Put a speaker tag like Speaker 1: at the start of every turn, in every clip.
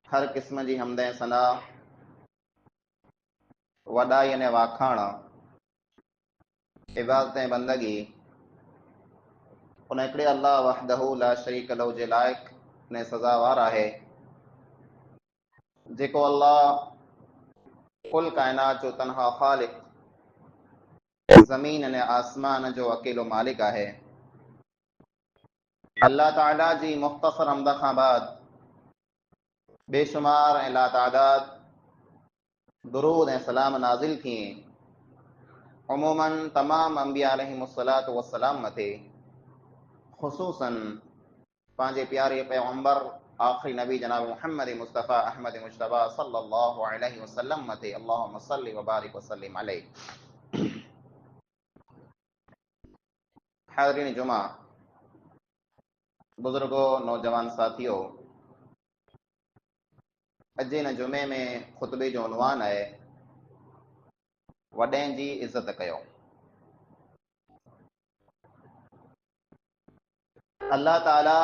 Speaker 1: हर क़िस्म जी हमदें सना वॾाई अने वाखाण इबादतें बंदगी उन हिकिड़े अल्लाह वहदहू ला शरीक लहू जे लाइक़ ने सज़ावार आहे जेको अल्लाह कुल कायनात जो तनहा ख़ालिक, ज़मीन अने आसमान जो अकेलो मालिक आहे। अल्लाह ताला जी मुख़्तसर हमद खां बाद बेशुमार ऐं लातादाद दुरूद ऐं सलाम नाज़िल थिए उमूमन तमाम अंबिया अलैहिमुस्सलातु वस्सलाम मथे, ख़ुसूसन पंहिंजे प्यारे पैगंबर आखिरी नबी जनाब मुहम्मद मुस्तफ़ा अहमद मुश्तबा सल्लल्लाहु अलैहि वसल्लम मथे अल्लाहुम्मा सल्लि व बारिक व सल्लिम अलैहि। हाज़रीन जुमा, बुजुर्गों, नौजवान साथियों, अॼु हिन जुमे में ख़ुतबे जो उनवान आहे वॾनि जी इज़त कयो। अल्लाह ताला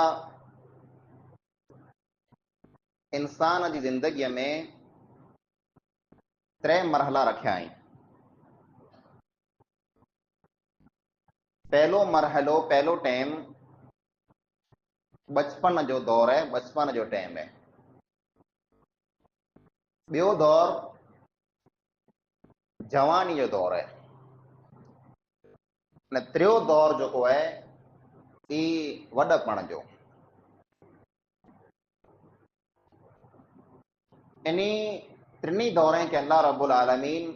Speaker 1: इंसान जी ज़िंदगीअ में 3 मरहला रखिया आहिनि। पहलो मरहलो, पहलो टाइम बचपन जो दौर है, बचपन जो टाइम है। ॿियो दौर जवानी जो दौर है। ने टियों दौर जो है ई वॾपण जो। इन्ही टिनी दौरें के अल्लाह रब्बुल आलमीन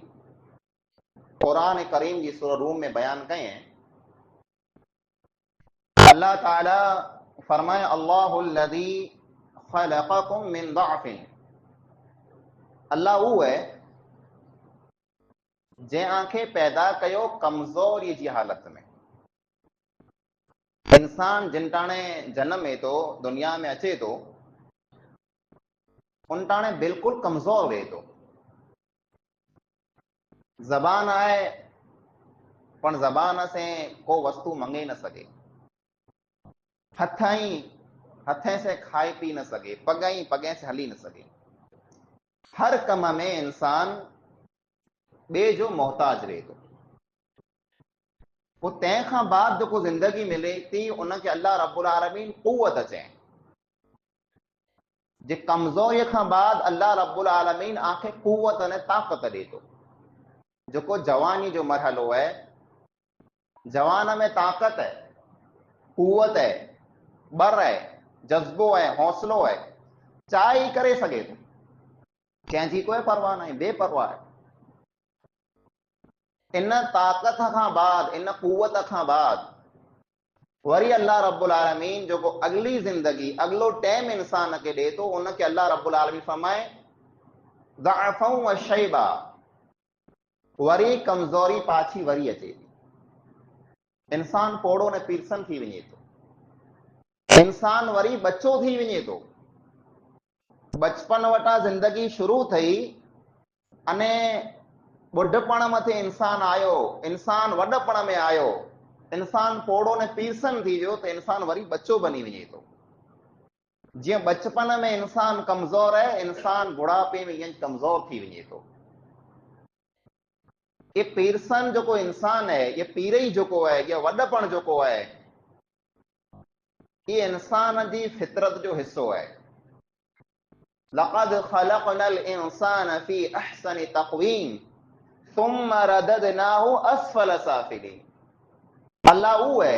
Speaker 1: कुरान करीम की सूरह रूम में बयान कये। अल्लाह ताला फरमाए अल्लाहुल्लज़ी ख़लक़कुम मिन ज़अफ़िन, अल्लाह वो है जे आंखे पैदा कयो कमजोरी जी हालत में। इंसान जिन टाणे जन्म में तो दुनिया में अचे तो उन टाणे बिल्कुल कमजोर रहे तो। जबान आए पण जबान से को वस्तु मंगे न सके, हथें से खाई पी न सके, पगे से हली न सके। हर कम में इंसान बे जो मोहताज रहे तो। वो तंहिंखां बाद जो जिंदगी मिले थी उनके अल्लाह रब्बुल आलमीन कुव्वत चए। जे कमजोरी खां बाद अल्लाह रब्बुल आलमीन आंखे कुव्वत ने ताकत दे तो। जो जवानी जो मरहलो है, जवान में ताकत है, कुव्वत है, बर है, जज्बो है, हौसलो है, चाहे करे सके तो, कंहिंजी कोई परवाह नहीं, बेपरवाह है। इन ताकत खां बाद, इन कुव्वत खां बाद वरी अल्लाह रब्बुल आलमीन जो अगली जिंदगी, अगलो टाइम इंसान के दे तो उनके अल्लाह रब्बुल आलमीन फरमाए ज़अफ़ौ व शैबा, वरी कमजोरी पाछी वरी अचे थी। इंसान पोड़ो ने पीरसन थी वञे तो, इंसान वरी बच्चो थी वञे तो। बचपन वटा जिंदगी शुरू थई अने बुढ़पण मथे इंसान आयो, इंसान वॾपण में आयो, इंसान पोड़ो ने पीरसन थी वियो तो इंसान वरी बच्चो बनी वञे तो। जीअं बचपन में इंसान कमजोर है, इंसान बुढ़ापे में ईअं कमजोर थी वञे तो। ये पीरसन जो इंसान है, ये पीरई जो है, ये वॾपण जो है, ये इंसान जी फितरत जो हिस्सो है। लक़द ख़लक़नल इंसान फी अहसनि तक़वीम सुम्म रददनाहु अस्फल साफिलीन। अल्लाह वो है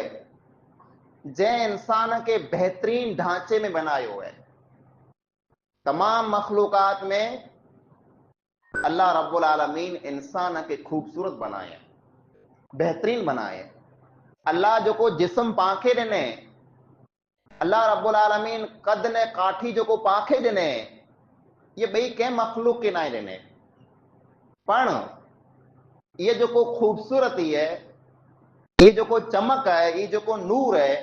Speaker 1: जे इंसान के बेहतरीन ढांचे में बनायो है। तमाम मखलूकात में अल्लाह रब्बुल आलमीन इंसान के खूबसूरत बनाए, बेहतरीन बनाए। अल्लाह जो जिस्म पाखे दिने, अल्लाह रब्बुल आलमीन कद ने काठी जो पाखे दिने, ये बई कंहिं मखलूक के ना दिने। पण ये जो खूबसूरती है, ये जो चमक है, ये जो नूर है,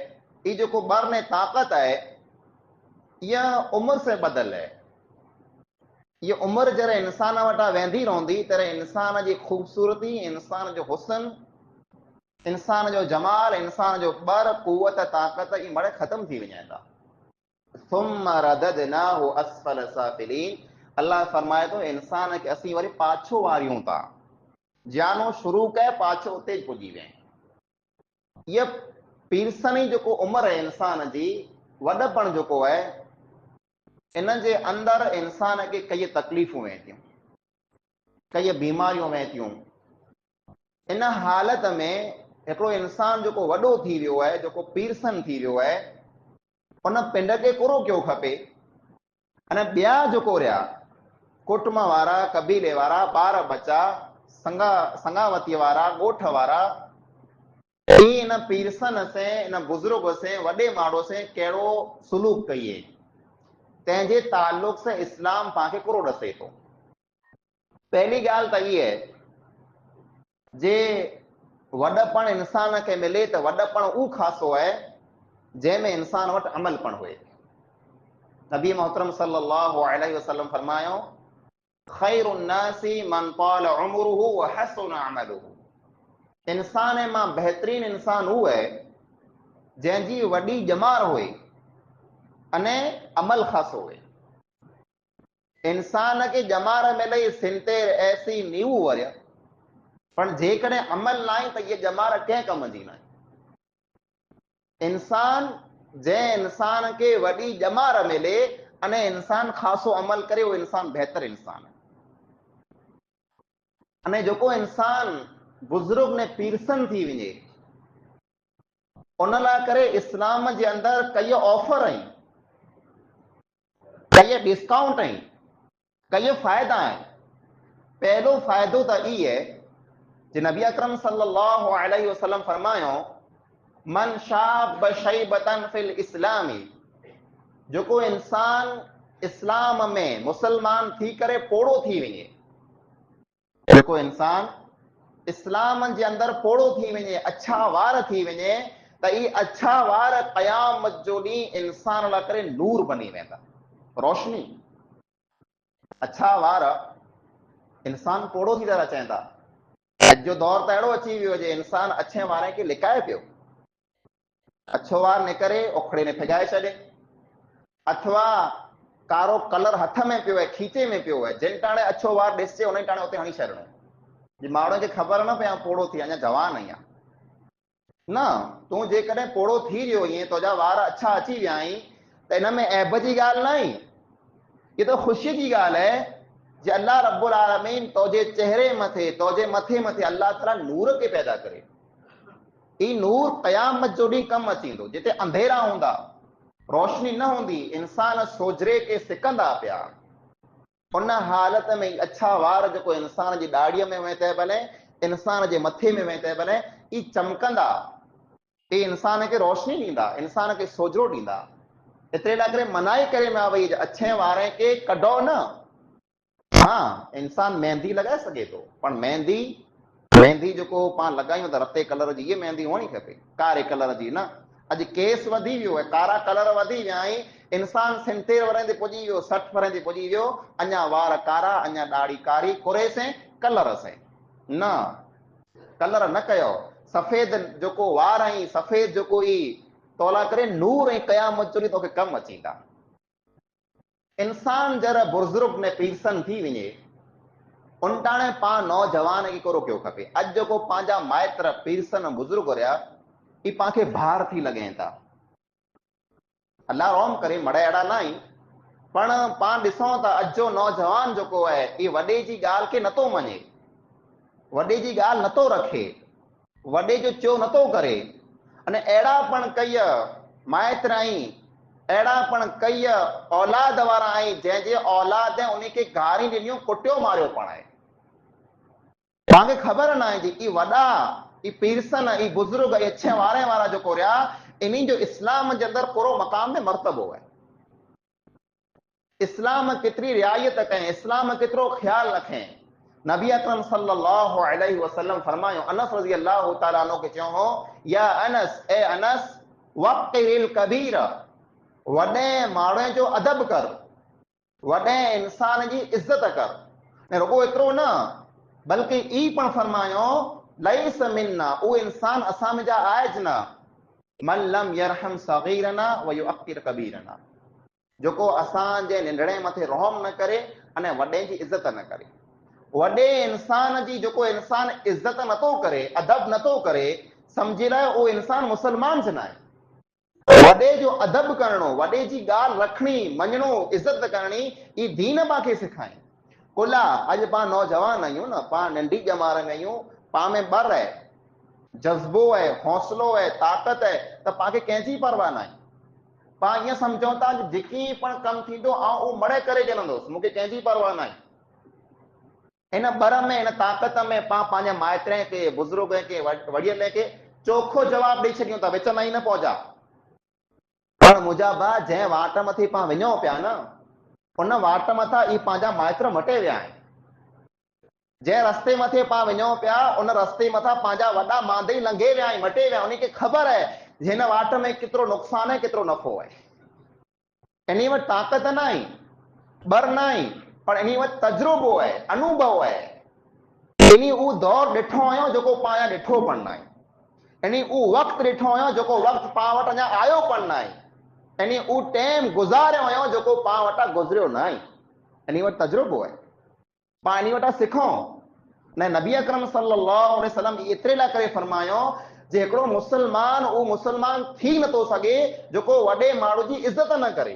Speaker 1: ये जो बर ने ताकत है, यह उम्र से बदल है। ये उम्र जरे इंसान वटा वेंदी रहंदी तरह इंसान की खूबसूरती, इंसान जो हुसन, इंसान जो जमाल, इंसान जो बर, कुव्वत, ताकत ये मड़े खत्म थी वञनि था। थुम्म रददनाहु अस्फल साफिलीन। अल्लाह फरमाए तो इंसान के असीं वरी पाछो वारियूं था, जानो शुरू कए पाछो उते पुजी वे। ये पीरसनी जो उम्र है इंसान जी, वडपण जो है, इन जे अंदर इंसान के कई तकलीफ़ूं वें थियूं, कई बीमारियूं वें थियूं। इन हालत में हिकिड़ो इंसान जो वॾो थी वियो है, जो पीरसन थी वियो है, उन पिंड खे कुरो कयो खपे। अने ॿिया जो रहिया कुटुंब वारा, कबीले वारा, ॿार बच्चा, संगावती वारा, ॻोठ वारा, इन पीरसन से, इन बुजुर्ग से, वॾे माण्हू से कहिड़ो सुलूक कई है, तंहिंजे ताल्लुक से इस्लाम पांखे कुरो ॾसे थो। पहली ॻाल्हि त इहा है, जे वॾपण इंसान के मिले तो वॾपण ऊ खासो है जंहिंमें इंसान वटि अमलपण हुए। नबी मोहतरम सल्लल्लाहु अलैहि वसल्लम फरमायो, खैरुन नासी मन ताल उम्रुहु व हसन अमलुहु। इंसान मां बेहतरीन इंसान हू है जंहिंजी वॾी ॼमार हुए अने अमल खासो हुए। इंसान के ॼमार मिले सिनते ऐसी नींव वरिया, पर जेकॾहिं अमल न आहे त इहे ॼमार कंहिं कम जी न आहे। इंसान जंहिं इंसान के वॾी ॼमार मिले अने इंसान खासो अमल करे, वो इंसान बेहतर इंसान है। अने जो इंसान बुजुर्ग ने पीरसन थी वञे, उन लाइ करे इस्लाम जे अंदर कई ऑफर आहिनि, कई डिस्काउंट आहिनि, कई फ़ाइदा आहिनि। पहलो फ़ाइदो त ई है जे नबी अकरम सल्लल्लाहु अलैहि वसल्लम फरमायो, मन शाब शैबतन फिल इस्लामी। जो इंसान इस्लाम में मुसलमान थी करे पोड़ो थी वञे, जो इंसान इस्लाम जे अंदर पोड़ो थी वञे, अच्छा वार थी वञे, त ई अच्छा वार क़यामत जो ॾींहुं इंसान लाइ करे नूर बनी वेंदा, रोशनी। अच्छा वार इंसान पोड़ो थी था अचनि था। अॼु जो दौर त अहिड़ो अची वियो जे इंसान अच्छे वारे खे लिकाए पियो। अच्छो वार निकरे उखड़े ने फिजाए छॾे, अथवा कारो कलर हथ में पियो है, खीचे में पियो है, जिन टाणे अच्छो वार ॾिसजे उन टाणे उते हणी छॾणो। जे माण्हू खे ख़बर न पए पोड़ो थी, अञा जवान आहियां न, तूं जेकॾहिं पोड़ो थी वियो ईअं तुंहिंजा वार अच्छा अची विया आहीं त इन में ऐब जी ॻाल्हि न आहे। ये तो खुशी की ॻाल्हि है जे अल्लाह रब्बुल आलमीन तोजे चेहरे मथे, तोजे मथे मथे अल्लाह ताला नूर के पैदा करे। ई नूर क़यामत जो ॾींहुं कमु अचींदो। जिते अंधेरा हूंदा, रोशनी न हूंदी, इंसान सोजरे के सिकंदा पिया, उन हालत में अच्छा वार जो इंसान जी ॾाड़ीअ में वें तंहिं भले, इंसान जे मथे में वें तंहिं भले, ई चमकंदा, ई इंसान के रोशनी ॾींदा, इंसान के सोजरो ॾींदा। एतिरे लाइ करे मनाई करे न वई अच्छे वारे के कढो न। हाँ, इंसान मेहंदी लॻाए सघे थो, पर मेहंदी जो पाण लॻायूं त रते कलर जी, इहे मेहंदी हुअणी खपे, कारे कलर जी न। अॼु केस वधी वियो है, कारा कलर वधी विया आहिनि, इंसान 70 वरनि ते पुॼी वियो, 60 वरनि ते पुॼी वियो, अञा वार कारा, अञा ॾाढ़ी कारी, कुरे से कलर से न, कलर न कयो। सफ़ेद जो वार आई, सफ़ेद जो ई तोला करे नूर ऐं क़यामत जो ॾींहुं तोखे कमु अचींदा। इंसान जरा बुजुर्ग ने पीरसन थी वञे, उन टाणे पाण नौजवान खे कुरो कयो खपे। अॼु जो पंहिंजा माइत्र पीरसन बुजुर्ग रहिया, ई पांखे भार थी लॻनि था। अल्लाह रोम करे, मड़े अहिड़ा न आहिनि, पण पाण ॾिसूं था अॼु जो नौजवान जो है, ई वॾे जी ॻाल्हि खे नथो मञे, वॾे जी ॻाल्हि नथो रखे, वॾे जो चयो नथो करे। अने अहिड़ा पण कई माइत्र आहिनि, अहिड़ा पण कई औलाद वारा आहिनि, जंहिंजे औलाद उनखे गारी ॾिनियूं, कुटियो मारियो पण आहे। तव्हांखे ख़बर न आहे जी ई वॾा, ई पीरसन, ई बुजुर्ग, ई अच्छे वारे वारा जो रहिया, इन्हीं जो इस्लाम जे अंदर पूरो मक़ाम में मर्तबो है। इस्लाम केतिरी रिआयत करें, इस्लाम केतिरो ख्याल रखें। नबी अकरम सल्लल्लाहु अलैहि वसल्लम फरमायो, अनस रज़ी अल्लाह तआला अन्हु खे चयो हो, या अनस, ए अनस, वक़्तिल कबीर, वॾे माण्हू जो अदब कर, वॾे इंसान जी इज्जत कर। ऐं रुगो एतिरो न, बल्कि ई पण फरमायो, लैस मिन्ना, उहो इंसान असां में जा आहिज न, मन लम यरहम सगीरना व युअक्किर कबीरना। जेको असांजे नंढड़े मथे रहम न करे अने वॾे जी इज़त न करे। वॾे इंसान जी जेको इंसान इज़त नथो करे, अदब नथो करे, सम्झी लाइ उहो इंसान मुसलमान ज न आहे। वॾे जो अदब करणो, वॾे जी ॻाल्हि रखणी, मञणो, इज़त करणी, ई दीन पाण खे सेखारे। कुला अॼु पाण नौजवान आहियूं न, पाण नंढी ॼमार में आहियूं, पाण में ॿर आहे, जज़्बो आहे, हौसलो आहे, ताक़त आहे, त पाण खे कंहिंजी परवाह न आहे। पाण ईअं सम्झूं था जेकी पण कमु थींदो उहो मड़े करे ॼणंदुसि, मूंखे कंहिंजी परवाह न आहे। इन ॿर में, इन ताक़त में पाण पंहिंजे माइट खे, बुज़ुर्ग खे, वॾियल खे चोखो जवाबु ॾेई छॾियूं था, विच में ई न पहुचा। पर मुंहिंजा भाउ, जंहिं वाट मथे पाण वञूं पिया न, उन वाट मथां ई पंहिंजा माइट मटे विया आहिनि। जंहिं रस्ते मथे पाण वञूं पिया, उन रस्ते मथां पंहिंजा वॾा मांदई लंघे विया आहिनि, मटे विया। उनखे ख़बर आहे हिन वाट में केतिरो नुक़सानु आहे, केतिरो नफ़ो आहे। इन वटि ताक़त न आहे, ॿर न आहे, पर इन वटि तजुर्बो आहे, अनुभव आहे। इन उहो दौर ॾिठो आहियो जेको पाण अञा ॾिठो पण न आहे। इन उहो वक़्तु ॾिठो आहियो जेको वक़्तु पाण वटि अञा आयो पण न आहे। इन उहो टाइम गुज़ारियो आहियो जेको पाण वटां गुज़रियो न आहे। इन वटि तजुर्बो आहे, पाण इन वटां सिखूं। न नबी अकरम सल्लल्लाहु अलैहि वसल्लम एतिरे लाइ करे फरमायो जे हिकिड़ो मुसलमान उहो मुसलमान थी नथो सघे जेको वॾे माण्हू जी इज़त न करे।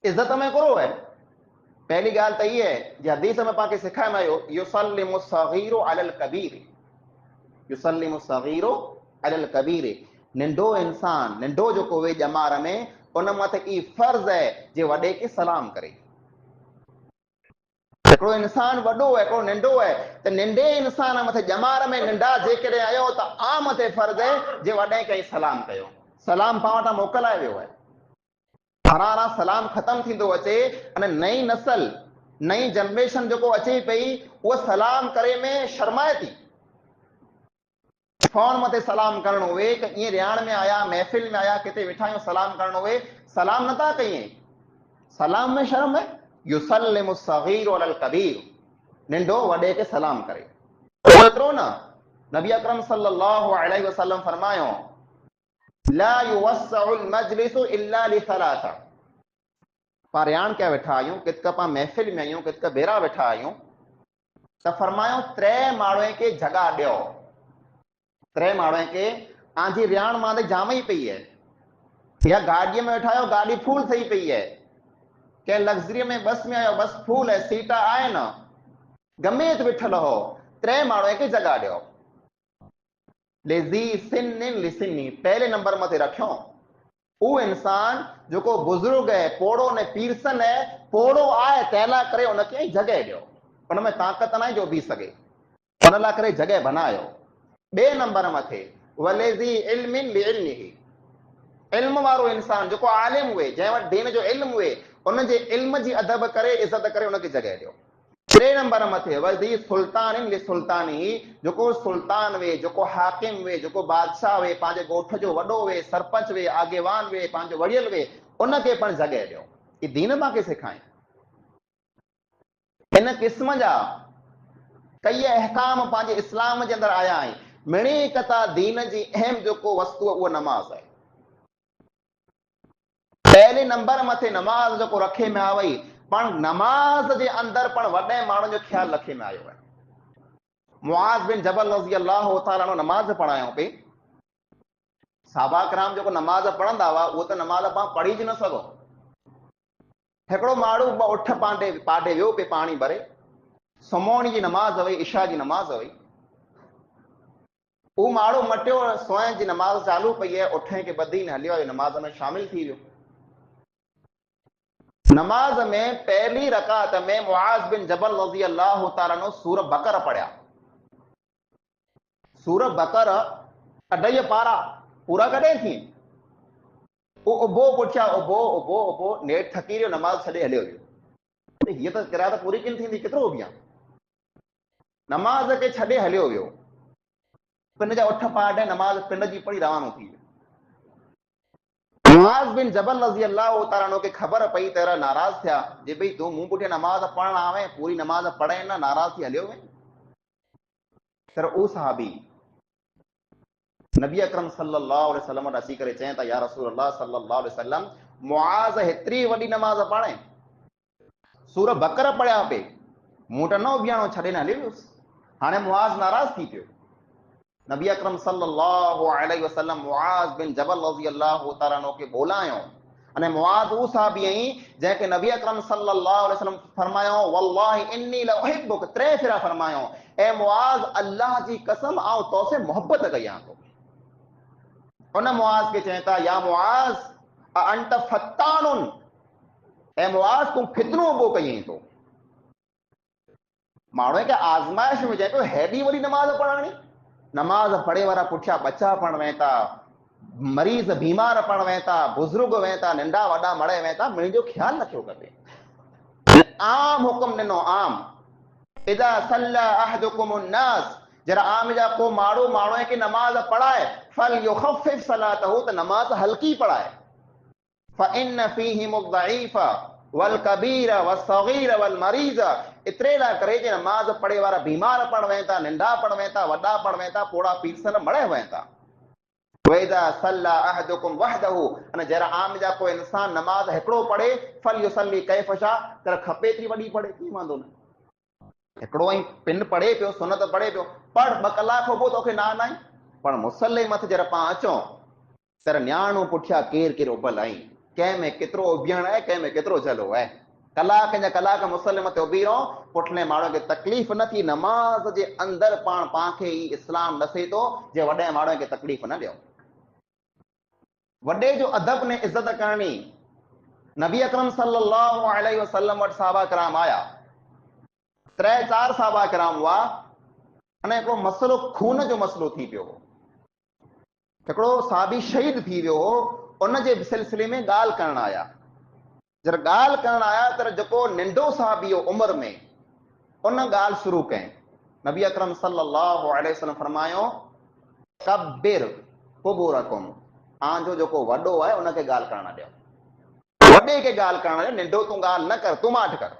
Speaker 1: इज़त में हिकिड़ो आहे, पहली ॻाल्हि त इहा आहे जे हदीस में पाण खे सेखारियो वियो, युसल्लिमु सगीरु अलल कबीर, युसल्लिमु सगीरु अलल कबीर। नंढो इंसान, नंढो जेको वे ॼमार में, उन मथे ई फर्ज़ आहे जे वॾे खे सलाम करे। हिकिड़ो इंसान वॾो आहे, हिकिड़ो नंढो आहे, त नंढे इंसान मथे, ॼमार में नंढा जेकॾहिं आयो त आम मथे फर्ज़ आहे जे वॾे खे सलाम कयो। सलाम पाण वटां मोकिलायो वियो आहे। हरारा सलाम ख़तम थींदो अचे, अने नई नस्ल, नई जनरेशन जेको अचे पई, उहा सलाम करे में शर्माए थी। फोन मथे सलाम करणो हुए, त ईअं रियाण में आया, महफ़िल में आया, किथे वेठा आहियूं, सलाम करणो हुए, सलाम नथा कयूं। सलाम में शर्म आहे। युसल्लिमु सगीरु अलल कबीर, नंढो वॾे खे सलाम करे। एतिरो न, नबी अकरम सल्लल्लाहु अलैहि वसल्लम फरमायो, ला युवस्सउल मजलिसु इल्ला लिसलासा। पाण रियाण कया वेठा आहियूं, कितका पाण महफ़िल में आहियूं, कितका बेरा वेठा आहियूं, त फरमायो टे माण्हुनि खे जॻह ॾियो। टे माण्हुनि खे, तव्हांजी रियाण मां जाम ई पई आहे, या गाॾीअ में वेठा आहियो, गाॾी फुल थी पई आहे, कंहिं लग्ज़रीअ में बस में आयो, बस फुल आहे, सीट आहे न, गमेत वेठल हो, टे माण्हुनि खे जॻह ॾियो। लिज़ी सिन्निन लिसिन्नी, पहले नंबर मथे रखियो उहो इंसान जेको बुज़ुर्ग आहे, पोड़ो ने पीरसन आहे, पोड़ो आहे तंहिं लाइ करे उनखे जॻह ॾियो। उन में ताक़त न आहे जो बीह सघे, उन लाइ करे जॻह बनायो। ॿिए नंबर मथे वलेज़ी इल्मिन लिइल्मिही, इल्म वारो इंसान जेको आलिम हुए, जंहिं वटि दीन जो इल्म हुए, उनजे इल्म जी अदब करे, इज़त करे उनखे जॻह ॾियो। टे नंबर मथे वज़ी सुल्तान लिसुल्तानी, जेको सुल्तान वे, जेको हाकिम वे, जेको बादशाह वे, पंहिंजे ॻोठ जो वॾो वे, सरपंच वे, आगेवान वे, पंहिंजो वड़ियल वे, उनखे पण जॻह ॾियो। ई दीन पाण खे सेखारे। इन क़िस्म जा कई अहकाम पंहिंजे इस्लाम जे अंदरि आया आहिनि। मिणी कथा दीन जी अहम जेको वस्तु आहे उहा नमाज़ आहे। पहले नंबर मथे नमाज़ जेको रखे में आवई, पण नमाज़ जे अंदरि पण वॾे माण्हुनि जो ख्यालु रखे में आयो आहे। मुआज़ बिन जबल रज़ी अल्लाह तआला अन्हु नमाज़ पढ़ायो पे। साहबा कराम जेको नमाज़ पढ़ंदा हुआ, उहो त नमाज़ पाण पढ़ी ज न सघो। हिकिड़ो माण्हू उठ पांडे वियो पे पाणी भरे, सुमोणी जी नमाज़ हुई, इशा जी नमाज़ हुई। उहो माण्हू मटियो, सोए जी नमाज़ चालू पई आहे, उठे खे ॿधी न हलियो, नमाज़ में शामिल थी वियो। नमाज में पहली रकात में मुआज़ बिन जबल रज़ी अल्लाह तआला अन्हु सूर बकर पढ़िया। सूर बकर अढाई पारा पूरा कॾहिं थी? उबो पुछिया, उबो उबो उबो, नेठ थकी वियो, नमाज़ छॾे हलियो वियो। हीअ त किरात पूरी किन थींदी, केतिरो बिया, नमाज़ खे छॾे हलियो वियो। पिंड जा उठ पाट नमाज़ पिंड जी पढ़ी रवानो थी वियो। मुआज़ बिन जबल रज़ी अल्लाह तआला अन्हु खे ख़बर पई त नाराज़ थिया, जे भई तूं मूं पुठियां नमाज़ पढ़ण आवे, पूरी नमाज़ पढ़े न, नाराज़ थी हलियो वे। तर उहो सहाबी नबी अकरम सल्लल्लाहु अलैहि वसल्लम अची करे चएं था, या रसूल अल्लाह सल्लल्लाहु अलैहि वसल्लम, मुआज़ हेतिरी वॾी नमाज़ पढ़े, सूरह बकर पढ़िया पे, मूं त न बीहाणो छॾे न हली वियुसि। हाणे मुआज़ नाराज़ थी पियो। नबी अकरम सल्लल्लाहु अलैहि वसल्लम मुआज़ बिन जबल रज़ियल्लाहु तआला अन्हु खे बोलायो। अने मुआज़ उ साहबी आई जंहिंखे नबी अकरम सल्लल्लाहु अलैहि वसल्लम फरमायो वल्लाहि इन्नी लउहिब्बुक, 3 फेरा फरमायो, ए मुआज़ अल्लाह जी कसम आउं तोसे मोहब्बत कयां थो। उन मुआज़ खे चवनि था या मुआज़ अंत फत्तानुन, ए मुआज़ तूं फितनो उभो कयईं थो। माण्हू खे आज़माइश में चए पियो हेॾी वॾी नमाज़ पढ़णी। नमाज़ पढ़े वारा पुठियां बच्चा पण वें था, मरीज़ बीमार पण वें था, बुज़ुर्ग वें था, नंढा वॾा मरे वें था। मुंहिंजो ख्यालु रखियो खपे। आम हुकुम ॾिनो, आम इदा सल्ला अहदुकुम अन्नास, जरा आम जा को माण्हू खे नमाज़ पढ़ाए, फल युखफ़िफ़ सलातहु, त नमाज़ हल्की पढ़ाए। फ़इन फ़ीहिम अज़्ज़ईफ़ वल कबीर वस्सग़ीर वल मरीज़, एतिरे लाइ करे जे नमाज़ पढ़े वारा बीमार पण वें था, नंढा पण वें था, वॾा पण वें था, पोड़ा पीसल मरे वें था। वइदा सल्ला अहदुकुम वहदहु, अने जरा आम जा को इंसान नमाज़ हिकिड़ो पढ़े, फल युसल्ली कैफ़ शा, त खपे एतिरी वॾी पढ़े, की वांदो न। हिकिड़ो ई पिन पढ़े पियो, सुनत पढ़े पियो, पढ़ 2 कलाक पोइ तोखे ना आई। पर मुसल्ले मथे जरा पाण अचो तर न्याणो पुठियां केरु उबल आई, कंहिं में केतिरो उबियण आहे, कंहिं में केतिरो जलो आहे। कलाक जा कलाक मुसल्ले मथे उभी रहो, पुठले माण्हू खे तकलीफ़ न थी। नमाज़ जे अंदरि पाण खे ई इस्लाम ॾसे थो जे वॾे माण्हू खे तकलीफ़ न ॾियो। वॾे जो अदब ने इज़त करणी। नबी अकरम सल्लल्लाहु अलैहि वसल्लम वटि सहाबा किराम आया, 3-4 सहाबा किराम हुआ। अने हिकिड़ो मसलो खून जो मसलो थी पियो हो। हिकिड़ो साहबी शहीद थी वियो हो, उन जे सिलसिले में ॻाल्हि करण आया। जर ॻाल्हि करण आया त जेको नंढो साहबी हो उमिरि में, उन ॻाल्हि शुरू कई। नबी अकरम सल्लल्लाहु अलैहि वसल्लम फरमायो कब्बिर कुबूरकुम, आंजो जेको वॾो आहे उनखे ॻाल्हि करण ॾियो। वॾे खे ॻाल्हि करण ॾियो, नंढो तूं ॻाल्हि न कर, तूं माठ कर।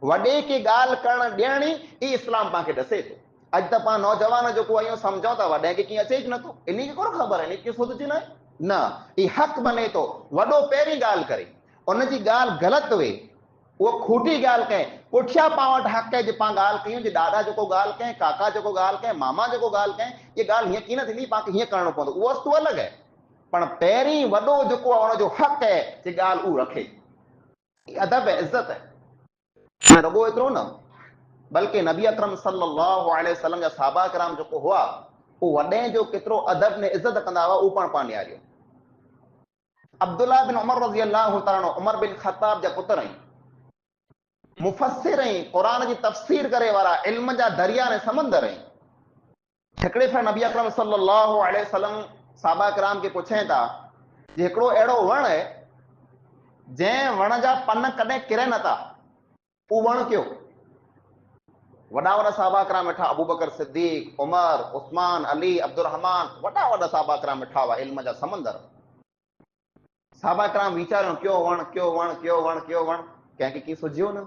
Speaker 1: वॾे खे ॻाल्हि करण ॾियणी ई इस्लाम पाण खे ॾसे थो। अॼु त पाण नौजवान जेको आहियूं सम्झूं था वॾे खे कीअं अचे ई नथो, इन खे कोन ख़बर आहे, इन खे सोचीं न, ई हक़ बने थो वॾो पहिरीं ॻाल्हि करे, उनजी ॻाल्हि ग़लति हुए, उहो खूटी ॻाल्हि कहे, पुठियां पाण वटि हक़ आहे जे पाण ॻाल्हि कयूं, जे ॾाॾा जेको ॻाल्हि कहे, काका जेको ॻाल्हि कहे, मामा जेको ॻाल्हि कहे, इहा ॻाल्हि हीअं कीअं थींदी, पाण खे हीअं करणो पवंदो, उहो वस्तु अलॻि आहे। पर पहिरीं वॾो जेको आहे उनजो हक़ आहे जे ॻाल्हि उहो रखे, अदब है, इज़त है। रुॻो एतिरो न, बल्कि नबी अकरम सल्लल्लाहु अलैहि वसल्लम जा सहाबा किराम जेको हुआ, उहो वॾे जो केतिरो अदब ने इज़त कंदा हुआ, उहो पाण ॾियारियो। अब्दुल्लाह बिन उमर रज़ियल्लाहु तआला, उमर बिन ख़त्ताब जा पुत्र आहिनि, मुफ़स्सिर आहिनि, क़ुरान जी तफ़सीर करे वारा, इल्म जा दरिया ने समंदर आहिनि। हिकिड़े भेरे नबी अकरम सल्लल्लाहु अलैहि वसल्लम सहाबा किराम खे पुछनि था जे हिकिड़ो अहिड़ो वण आहे जंहिं वण जा पन कॾहिं किरे नथा, उहो वण कयो? वॾा वॾा सहाबा किराम वेठा, अबू बकर सिद्दीक, उमर, उस्मान, अली, अब्दुल रहमान, वॾा वॾा सहाबा किराम वेठा हुआ, इल्म जा समंदर। सहाबा किराम वीचारियो कयो वण, कयो वण, कयो वण, कयो वण, कंहिंखे कीअं सुझियो न।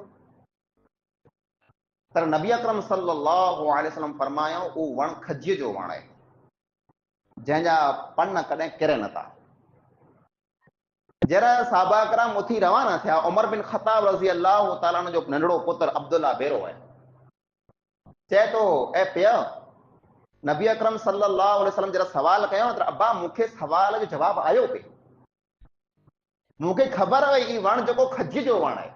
Speaker 1: पर नबी अकरम सल्लल्लाहु अलैहि वसल्लम फरमायो उहो वण खजीअ जो वण आहे जंहिंजा पन कॾहिं किरे नथा। जरा सहाबा किराम उथी रवाना थिया, उमर बिन ख़त्ताब रज़ियल्लाहु तआला अन्हु जो नंढड़ो पुत्र अब्दुल्ला बेरो आहे, चए थो ए पिया, नबी अकरम सल्लल्लाहु अलैहि वसल्लम जरा सवाल कयो त अब्बा मूंखे सवाल जो जवाब आयो पे, मूंखे ख़बर हुई ई वण जेको खजीअ जो वण आहे,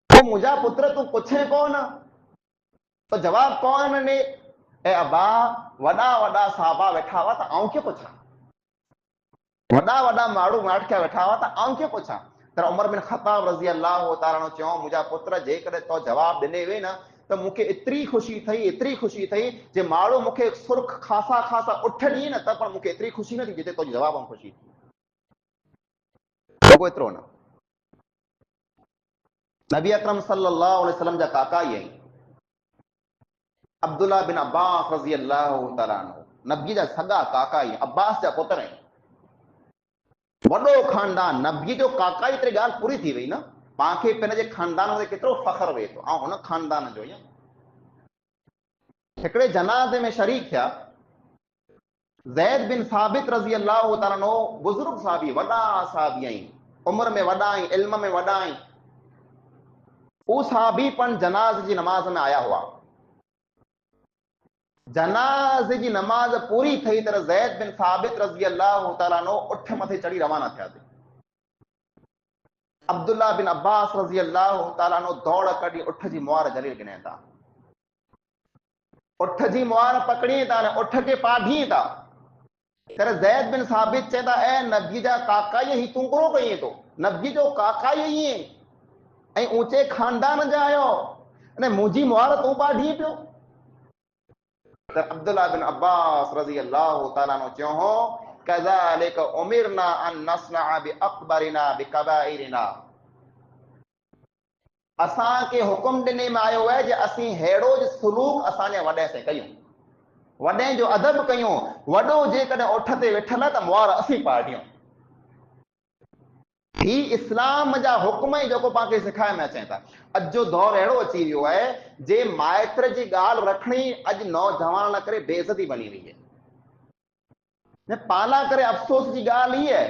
Speaker 1: तो मुंहिंजा पुत्र तूं पुछे कोन तो जवाब कौन ने? ए अब्बा वॾा वॾा सहाबा वेठा हुआ त आऊं कीअं पुछां, वॾा वॾा माण्हू माठिया वेठा हुआ त आऊं कीअं पुछां। त उमर बिन ख़त्ताब रज़ियल्लाहु तआला अन्हु चयो मुंहिंजा पुत्र जेकॾहिं तो जवाब ॾिने वे न त मूंखे एतिरी ख़ुशी थई जे माण्हू मूंखे सुर्ख खासा खासा उठ ॾिए न त पण मूंखे एतिरी ख़ुशी न थी जिते तुंहिंजो जवाब में ख़ुशी थी। एतिरो न, नबी अकरम सल्लल्लाहु अलैहि वसल्लम जा काका ई आहिनि, अब्दुल्ला बिन अब्बास रज़ियल्लाहु तआला अन्हु, नबी जा सगा काका ई, अब्बास जा पुत्र आहिनि, वॾो खानदान, नबी जो काका ई, तेरी ॻाल्हि पूरी थी वई न, पाण खे पंहिंजे खानदान ते केतिरो फ़ख्रु वेहे थो, ऐं हुन खानदान जो ई। हिकिड़े जनाज़े में शरीक थिया, ज़ैद बिन साबित रज़ियल्लाहु तआला अन्हु, बुज़ुर्ग साहबी, वॾा साहबी आहिनि, उम्र में वॾा आहीं, इल्म में वॾा आहीं। उहे सहाबी पण जनाज़ जी नमाज़ में आया हुआ। जनाज़ जी नमाज़ पूरी थी त ज़ैद बिन साबित रज़ी अल्लाह तआला अन्हु उठ मथे चढ़ी रवाना थिया। अब्दुल्ला बिन अब्बास रज़ी अल्लाह तआला अन्हु दौड़ कढी उठ जी मुहार जलील गिने था। उठ जी मुहार पकड़ी था न उठ के पाढ़ी था। तर ज़ैद बिन साबित चेता ए नबी जा काका ही तू करो कई तो नबी जो काका ही ऐं ऊंचे खानदान जा आयो अने मुंहिंजी मुहार तू पाढ़ी पियो। त अब्दुल्ला बिन अब्बास रज़ी अल्लाह तआला अन्हु चयो हो कज़ालिक उमिरना अन नस्नअ बि अकबरिना बि कबाइरिना। असां के हुकुम ॾिने में आयो है जे असीं हेड़ो सुलूक असांजे वॾे से कयूं, वॾे जो अदब कयूं। वॾो जेकॾहिं उठ ते वेठल त मुहार असीं पाढ़ियूं। ही इस्लाम जा हुक्म ई जेको पाण खे सिखाए में अचनि था। अॼु जो दौर अहिड़ो अची वियो आहे जे माइत्र जी ॻाल्हि रखणी अॼु नौजवान लाइ करे बेइज़ती बनी वई आहे। न पाला करे अफ़सोस जी ॻाल्हि ई आहे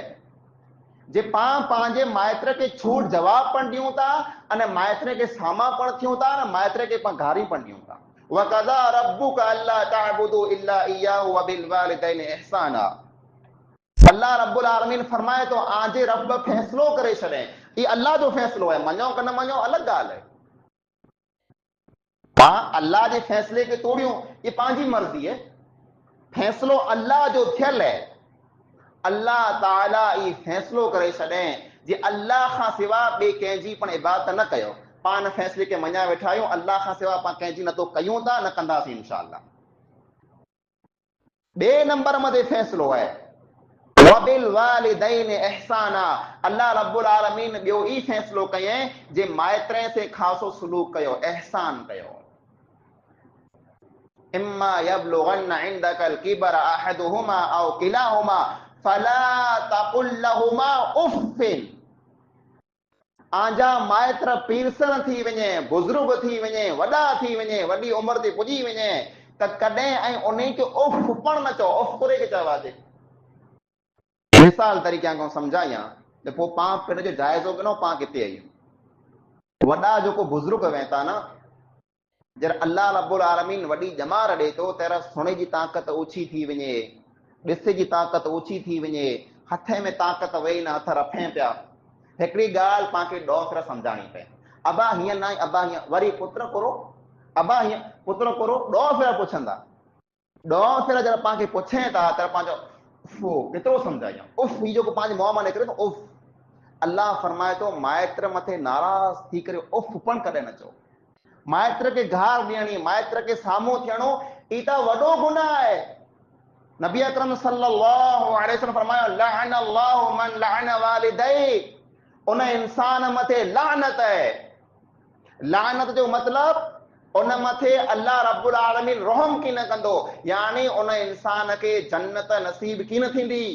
Speaker 1: जे पाण पंहिंजे माइत्र खे छूट जवाब पण ॾियूं था अने माइत्र खे सामा पण थियूं था न माइत्र खे पाण गारी पण ॾियूं था। वक़ज़ा रब्बुक अल्ला तअबुदू इल्ला इय्याहु व बिल वालिदैनि इहसाना। अल्लाह रब्बुल आलमीन फरमाए तो आजे रब फैसलो करे छॾे। ये अल्लाह जो फैसलो है, मञो कि न मञो अलग ॻाल्हि है। पाण अल्लाह जे फैसले खे तोड़ियूं ये पंहिंजी मर्ज़ी है। फैसलो अल्लाह जो थियल है। अल्लाह ताला ई फैसलो करे छॾे जे अल्लाह खां सिवा ॿिए कंहिंजी पण इबादत न कयो। पाण फैसले खे मञा वेठा आहियूं अल्लाह खां सिवा पाण कंहिंजी न तो कयूं था न कंदासीं इंशाअल्लाह। ॿिए नंबर मथे फैसलो है वबिल वालिदैनि इहसाना। अल्लाह रब्बुल आलमीन ॿियो ई फैसलो कयईं जे माइत्र से ख़ासो सलूक कयो, एहसान कयो। इम्मा यबलुगन्न इंदकल किबर अहदुहुमा औ किलाहुमा फला तकुल लहुमा उफ़िन। आंजा माइत्र पीरसन थी वञे, बुज़ुर्ग थी वञे, वॾा थी वञे, वॾी उमिरि ते पुॼी वञे त कॾहिं ऐं उन खे उफ़ पण न चओ। उफ़ कुरे खे चवाजे। मिसाल तरीक़े खां सम्झायां त पोइ पाण पिण जो जाइज़ो गिनो पाण किथे आहियूं। वॾा जेको बुज़ुर्ग वेहता न जर अल्लाह रब्बुल आलमीन वॾी ॼमार ॾे थो तर सुणे जी ताक़त ओछी थी वञे, ॾिस जी ताक़त ओछी थी वञे, हथ में ताक़त वेही न हथ रफे पिया। हिकिड़ी ॻाल्हि पाण खे ॾौ फिर सम्झाणी पए। अबा हीअं न अबा हीअं वरी पुत्र करो अबा हीअं पुत्र करो ॾौ फिर पुछंदा। ॾौ फिर जर पाण खे पुछे था त पंहिंजो केतिरो सम्झाइयूं। उफ़ ही जेको पंहिंजे मुंहं मां निकिरे थो उफ़। अल्लाह फरमाए थो माइत्र मथे नाराज़ थी करे उफ़ पण कॾहिं न चओ। माइत्र के घार ॾियणी, माइत्र के साम्हूं थियणो ई त वॾो गुनाह आहे। नबी अकरम सल्लल्लाहु अलैहि वसल्लम फरमायो लअनल्लाहु मन लअन वालिदैहि। उन इंसान मथे लानत है। लानत जो मतलब उन मथे अल्लाह रब्बुल आलमीन रहम की न कंदो, यानी उन इंसान के जन्नत नसीब की न थींदी।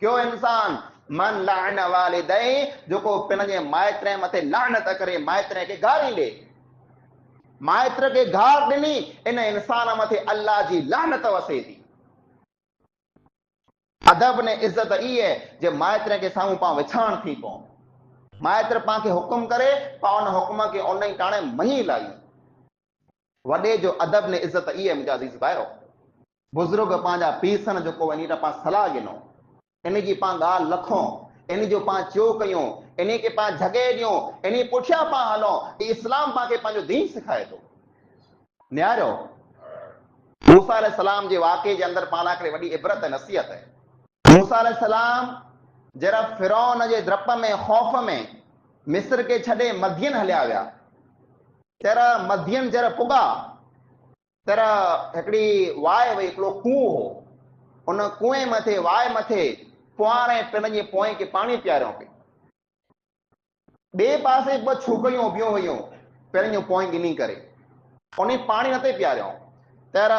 Speaker 1: क्यों इंसान मन लअन वालिदैहि जेको पंहिंजे माइत्र मथे लानत करे माइत्र खे गारी ॾे। माइत्र के गार ॾिनी इन इंसान मथे अल्लाह जी लानत वसे थी। अदब ने इज्जत ई है जे माइत्र के साम्हूं पाण विछाण थी पऊं। माइत्र पाण खे हुकुम करे पाण उन हुकुम खे उन ई टाणे मञी लायूं। वॾे जो अदब ने इज्जत ई है मुंहिंजा अज़ीज़ भाइयो। बुज़ुर्ग पंहिंजा पीसनि जेको वञी त पाण सलाह ॾिनो, इन जी पाण ॻाल्हि लखूं, इन जो पाण चयो कयूं, इन खे पाण जॻह ॾियूं, इन पुठियां पाण हलूं। इस्लाम पाण खे पंहिंजो दीन सिखाए थो। न्यारो मूसा अलैहिस्सलाम जे वाक़े जे अंदरि पाण लाइ वॾी इबरत नसीहत है। मूसा अलैहिस्सलाम जरा फिरौन जे डप में खौफ में मिस्र के छॾे मदियन हलिया विया। तर मदियन जरा पुॻा तर हिकिड़ी वाए वई, हिकिड़ो खूह हो। उन कुएं मथे वाए मथे कुंवार ऐं पिण जे पोइ खे पाणी पीआरियो पई। ॿिए पासे ॿ छोकिरियूं बीहियूं हुयूं पिण जो पोइ गिनी करे, उन पाणी न ते पीआरियो। तर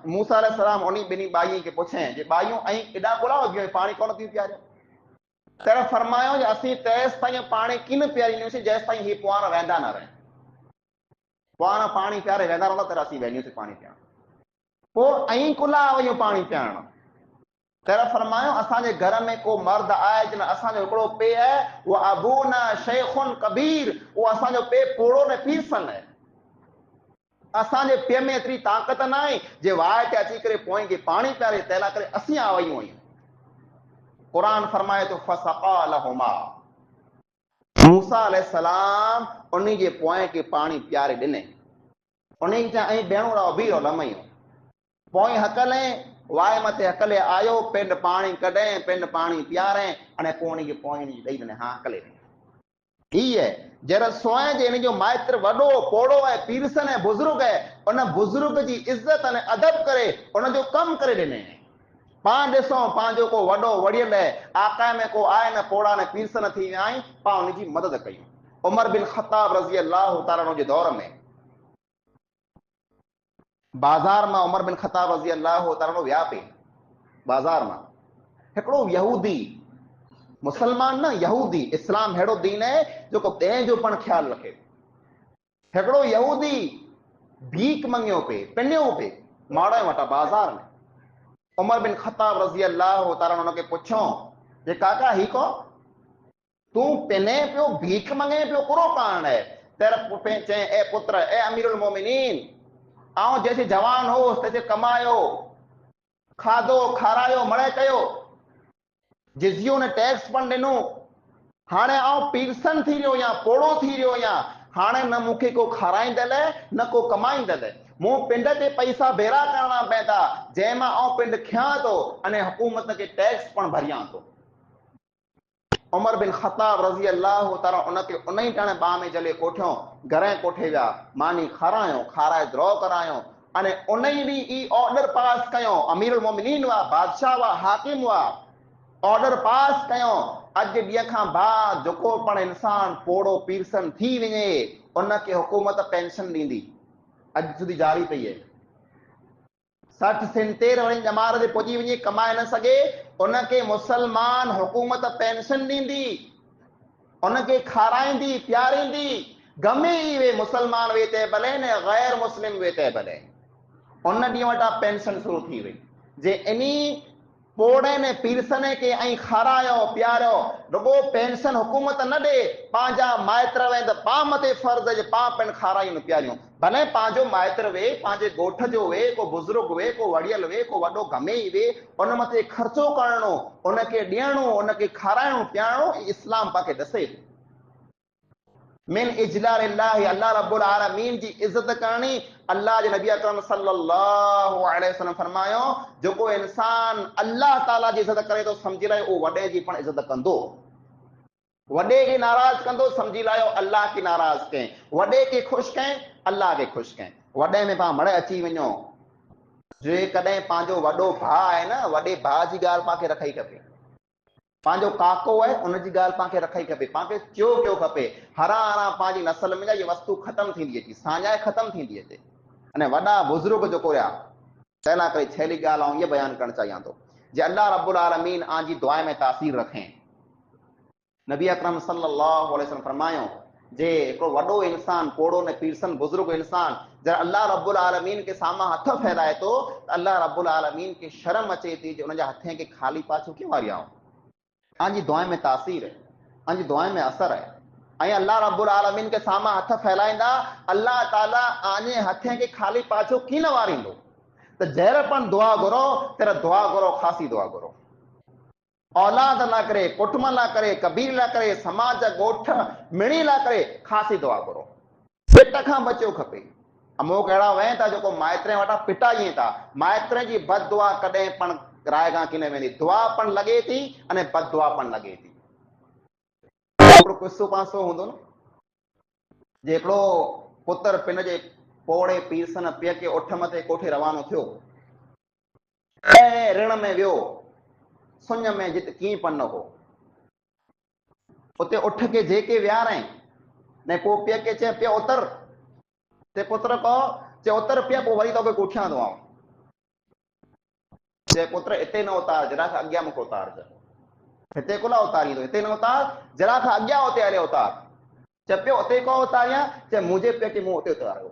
Speaker 1: मूसा अलैहिस्सलाम उन ॿिनी बाईअ खे पुछे जे बाईयूं ऐं एॾा कोला बीहो पाणी कोन थियूं पीआरियो। तर फरमायो जे असीं तेसि ताईं पाणी कीन पीआरींदासीं जेसि ताईं ही कुंवार वेंदा न रहनि। कुंवार पाणी पीआरे वेंदा रहंदा तर असीं वेंदासीं पाणी पीअण। पोइ ऐं कुला वयूं पाणी पीआरण। तेरा फरमायो असांजे घर में को मर्द आए जिन असांजो हिकिड़ो पे है वो अबूना शेखुन कबीर, वो असांजो पे पोड़ो ने पीरसन है। असांजे पे में एतिरी ताक़त न आहे जे वाह ते अची करे पोइ खे पाणी पियारे, तंहिं लाइ करे असीं आवयूं आहियूं। क़ुरान फरमाए थो फसक़ा लहुमा, मूसा अलैहिस्सलाम उन्हीं जे पोइ खे पाणी पियारे ॾिने। उन्हीं खे ऐं भेणो रहो बीहो लमयो पोइ हकले वाए मथे हकले आयो, पिंड पाणी कढे, पिंड पाणी पियारे, अने पोइ उन्हीं खे पोइ ॾेई ॾिने, हाँ हकले ही है जरा सोए जे इन जो माइत्र वडो पोड़ो है, पीरसन है, बुजुर्ग है, उन बुजुर्ग जी इज्जत अने अदब करे उन जो कम करे ॾिने। पाण ॾिसो पंहिंजो को वॾो वड़ियल है, आका में को आए न पोड़ा न पीरसन थी विया आहिनि, पाण उन जी मदद कयूं। उमर बिन ख़त्ताब रज़ी अल्लाह तआला जे दौर में बाज़ार में उमर बिन ख़त्ताब रज़ी अल्लाह तआला विया पे बाज़ार में हिकिड़ो यहूदी, मुसलमान न यहूदी, इस्लाम हेड़ो दीन है जो को ॿिए जो पण ख्याल रखे। हिकिड़ो यहूदी भीख मंगियो पे, पिनियो पे माड़े वटा बाज़ार में। उमर बिन ख़त्ताब रज़ी अल्लाह तआला उनखे पुछो जे काका ही को तू पिने पियो, भीख मंगे पियो, कुरो कारण है? तेरा चए ए पुत्र, ए अमीरुल मोमिनीन, आऊं जैसे जवान हो तैसे कमायो, खाधो खारायो, मड़े कयो, जिजियो ने टैक्स पण ॾिनो, हाणे आऊं पीरसन थी रहियो या पोड़ो थी रहियो या हाणे न मूंखे को खाराईंदल न को कमाईंदल, मूं पिंड ते पैसा भेरा करणा पवंदा जंहिंमां आऊं पिंड खियां थो अने हुकूमत खे टैक्स पण भरियां थो। उमर बिन ख़त्ताब रज़ी अल्लाह तआला उनखे उन ई टाणे बाह में जले कोठियो, घरे कोठे विया, मानी खारायो, खाराए द्रो करायो, अने उन ई ॾींहुं ई ऑर्डर पास कयो, अमीरुल मोमिनीन हुआ, बादशाह हुआ, हाकिम हुआ, ऑर्डर पास कयो, अॼु ॾींहं खां बाद जेको पण इंसान पोड़ो पीरसन थी वञे उनखे हुकूमत पेंशन ॾींदी, अॼु સુધી जारी पई है। 60-70 वरी जमार ते पहुची वञे, कमाए न सघे, उनखे मुसलमान हुकूमत पेंशन ॾींदी, उनखे खाराईंदी प्यारींदी, गमे ई वे मुसलमान वे ते भले ने गैर मुस्लिम वे ते भले, उन ॾींहुं वटा पेंशन शुरू थी वई। जे इनी पोड़े ने पीरसने के ऐं खारायो प्यारो, रुगो पेंशन हुकूमत न ॾे, पंहिंजा माइत्र वेंद पां मथे फर्ज़ जे पां पिण खारायूं प्यारियूं, भले पंहिंजो माइत्र वे, पंहिंजे ॻोठ जो वे, को बुज़ुर्ग वे, को वड़ियल वे, को वॾो गमे ई वे, उन मथे ख़र्चो करणो, उनखे ॾियणो, उनखे खाराइणो प्यारणो, इस्लाम पाके ॾसे। मिन इजलालिल्लाह, अल्लाह रब्बुल आलमीन जी इज्जत करणी। अल्लाह जे नबी अकरम सल्लल्लाहु अलैहि वसल्लम फरमायो, जेको इंसान अल्लाह ताला जी इज्जत करे तो समझी लायो वो वॾे जी पण इज्जत कंदो, वॾे खे नाराज़ कंदो समझी लायो अल्लाह खे नाराज़ कए, वॾे खे ख़ुशि कए अल्लाह खे ख़ुशि कए। वॾे में पाण मड़े अची वञो, जे कॾहिं पंहिंजो वॾो भाउ आहे न, वॾे भाउ जी ॻाल्हि पाण खे रखई खपे, पंहिंजो काको है उनजी ॻाल्हि पाण खे रखई खपे, पाण खे चयो पियो खपे, हरा हरा पंहिंजी नस्ल में ये वस्तु ख़तम थींदी अचे, साञाए ख़तम थींदी अचे। अने वॾा बुज़ुर्ग जेको या तंहिं करे छेली ॻाल्हि आऊं ये बयान करणु चाहियां थो, जे अल्लाह रब्बुल आलमीन आंजी दुआ में तासीर रखें। नबी अकरम सल्लल्लाहु अलैहि वसल्लम फरमायो, जे हिकिड़ो वॾो इंसान पोड़ो ने पीरसन बुज़ुर्ग इंसान जॾहिं अल्लाह रब्बुल आलमीन के साम्हूं हथ फैलाए थो त अल्लाह रब्बुल आलमीन खे शर्म अचे थी जे उनजे हथे खे ख़ाली पाछो कीअं वारियाऊं। आंजी दुआ में तासीर है, आंजी दुआ में असर है, ऐं अल्लाह रब्बुल आलमीन के साम्हूं हथ फैलाईंदा, अल्लाह ताला आने हथे के खाली पाछो कीअं न वारींदो। त जहिड़ पण दुआ घुरो तेरा दुआ घुरो, ख़ासी दुआ घुरो, औलाद ला करे, कुटुंब ला करे, कबीर ला करे, समाज ॻोठ मिणी ला करे, ख़ासी दुआ घुरो, पिट खां बचियो खपे। अमोक अहिड़ा वहे था जेको माइत्रे वटां पिटाइनि था, माइत्रे जी बद दुआ कॾहिं पण राय खां किने वेंदी, दुआ पण लॻे थी अने बद दुआ पण लॻे थी। हिकिड़ो किस्सो पासो हूंदो न, जे हिकिड़ो पुत्र पिन जे पोड़े पीरसन पीउ खे उठ मथे कोठे रवानो थियो, ऐं ऋण में वियो, सुञ में जित कीअं पन हो, उते उठ के जेके वियारई ने पोइ पीउ खे चए पियो उतर, ते पुत्र को चए उतर पिया, पोइ वरी तोखे कोठियां थो आऊं, चए पुत्र हिते न उतार, जरा खां अॻियां मूंखे उतार, हिते कोन उतारींदो, हिते न उतार, जरा खां अॻियां उते हले उतार। चए पियो उते को उतारियां, चए मुंहिंजे पीउ खे मूं उते उतारियो,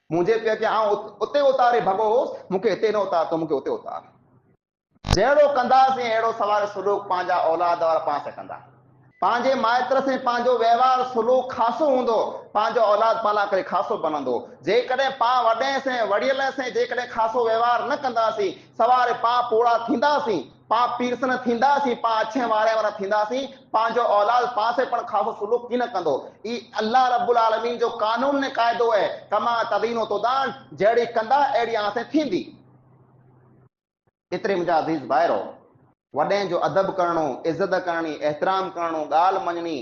Speaker 1: मुंहिंजे पीउ खे आउं उते उतारे भॻो होसि, मूंखे हिते न उतार तो मूंखे उते उतार। जहिड़ो कंदासीं अहिड़ो सवार सुलूक पंहिंजा औलाद वारा पाण सां कंदा। पंहिंजे माइत्र से पंहिंजो व्यवहार सुलूक ख़ासो हूंदो, पंहिंजो औलाद पाला करे ख़ासो बनंदो। जेकॾहिं पाण वॾे से वड़ियल से जेकॾहिं ख़ासो व्यवहार न कंदासीं, सवारे पाण पोड़ा थींदासीं, पाण पीरसन थींदासीं, पाण अछे वारे वारा थींदासीं, पंहिंजो औलाद पाण से पण ख़ासो सुलूक की न कंदो। ई अल्लाह रब्बुल आलमीन जो कानून ने क़ाइदो है, कमा तदीनो तुदान, जहिड़ी कंदा अहिड़ी आसे थींदी। एतिरे मुंहिंजा अज़ीज़ भाइरो, वॾे जो अदब करणो, इज़त करणी, एहतराम करणो, ॻाल्हि मञणी,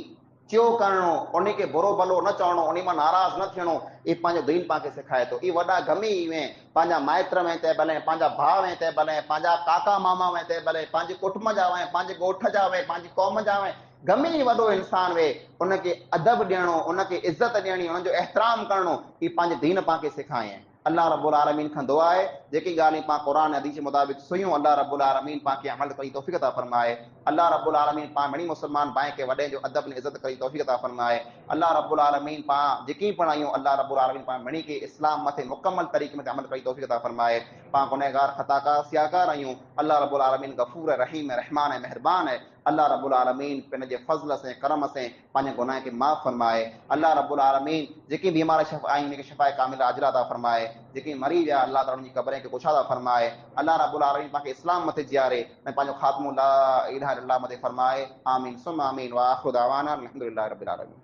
Speaker 1: चयो करणो, उन खे बुरो भलो न चवणो, उन मां नाराज़ न थियणो, ई पंहिंजो दीन पाण सेखारे थो। ई वॾा गमी में पंहिंजा माइत्र में तंहिं भले, पंहिंजा भाउ में तंहिं भले, पंहिंजा काका मामा में तंहिं भले, पंहिंजे कुटुंब जा वे, पंहिंजे ॻोठ जा वे, पंहिंजी क़ौम जा वे, गमी वॾो इंसान वे, उनखे अदब ॾियणो, उनखे इज़त ॾियणी, उनजो एहतराम करणो, ई पंहिंजे दीन पाण खे सेखारे। अल्लाह रब्बुल आलमीन खां दुआ आहे जेकी ॻाल्हियूं पाण क़ुरान हदीस जे मुताबिक़ सुयूं, अल्लाह रब्बुल आलमीन पाण खे अमल करी तौफ़ीक़ अता फरमाए। अल्लाह रब्बुल आलमीन पाण घणी मुस्लमान भाई खे वॾे जो अदब ने इज़त करी तौफ़ीक़ अता फरमाए। अल्लाह रब्बुल आलमीन पाण जेकी पण आहियूं, अल्लाह रब्बुल आलमीन पाण घणी खे इस्लाम मथे मुकम्मल तरीक़े में अमल करी तौफ़ीक़ अता फरमाए। पाण गुनहगार खताकार सियाकार आहियूं, अल्लाह रब्बुल आलमीन गफूर रहीम रहमान है मेहरबान है। अल्लाह रब्बुल आलमीन पंहिंजे फज़ल से करम से पंहिंजे गुनाह खे माफ़ फरमाए। अल्लाह रब्बुल आलमीन जेकी बीमार आहिनि उनखे शिफ़ाए कामिला आजिला अता फरमाए। जेकी मरीज़ आहे अल्लाह ताला उनजी क़ब्रनि खे कुशादा फरमाए। अल्लाह रब्बुल आलमीन पाण खे इस्लाम मथे जियारे ऐं पंहिंजो ख़ात्मो ला इलाहा इल्लल्लाह मथे फरमाए। आमीन सुम्मा आमीन व आखिरु दअवाना अल्हम्दुलिल्लाहि रब्बिल आलमीन।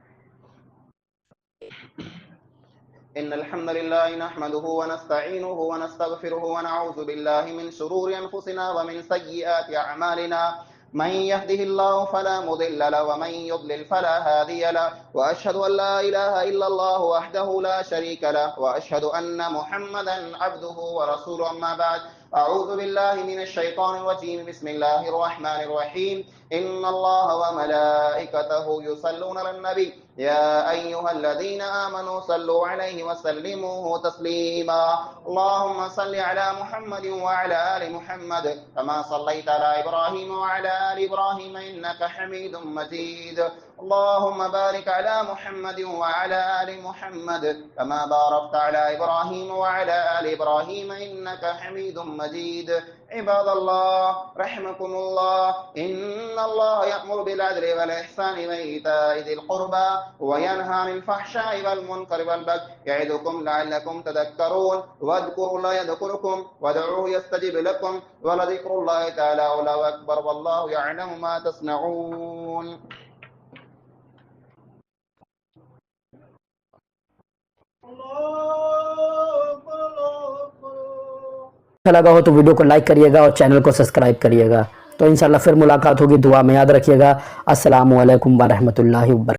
Speaker 1: इन्नल हम्दुलिल्लाहि नहमदुहु व नस्तईनुहु व नस्तगफिरुहु व नऊज़ु बिल्लाहि मिन शुरूरि अनफुसिना व मिन सय्यिआति अअमालिना। من يهده الله فلا مضل له ومن يضلل فلا هادي له وأشهد أن لا إله إلا الله وحده لا شريك له وأشهد أن محمدا عبده ورسوله أما بعد أعوذ بالله من الشيطان الرجيم بسم الله الرحمن الرحيم إن الله وملائكته يصلون على النبي يا أيها الذين آمنوا صلوا عليه وسلموا تسليما اللهم صل على محمد وعلى آل محمد كما صليت على إبراهيم وعلى آل إبراهيم إنك حميد مجيد اللهم بارك على محمد وعلى آل محمد كما باركت على إبراهيم وعلى آل إبراهيم إنك حميد مجيد عباد الله رحمكم الله إن الله يأمر بالعدل والإحسان وإيتاء ذي القربى وينهى عن الفحشاء والمنكر والبغي يعظكم لعلكم تذكرون واذكروا الله يذكركم وادعوه يستجب لكم ولذكر الله تعالى أعلى وأكبر والله يعلم ما تصنعون
Speaker 2: अच्छा लगा हो तो वीडियो को लाइक करिएगा और चैनल को सब्सक्राइब करिएगा। तो इंशाल्लाह फिर मुलाकात होगी, दुआ में याद रखिएगा। अस्सलामु अलैकुम व रहमतुल्लाहि व बरकातहू।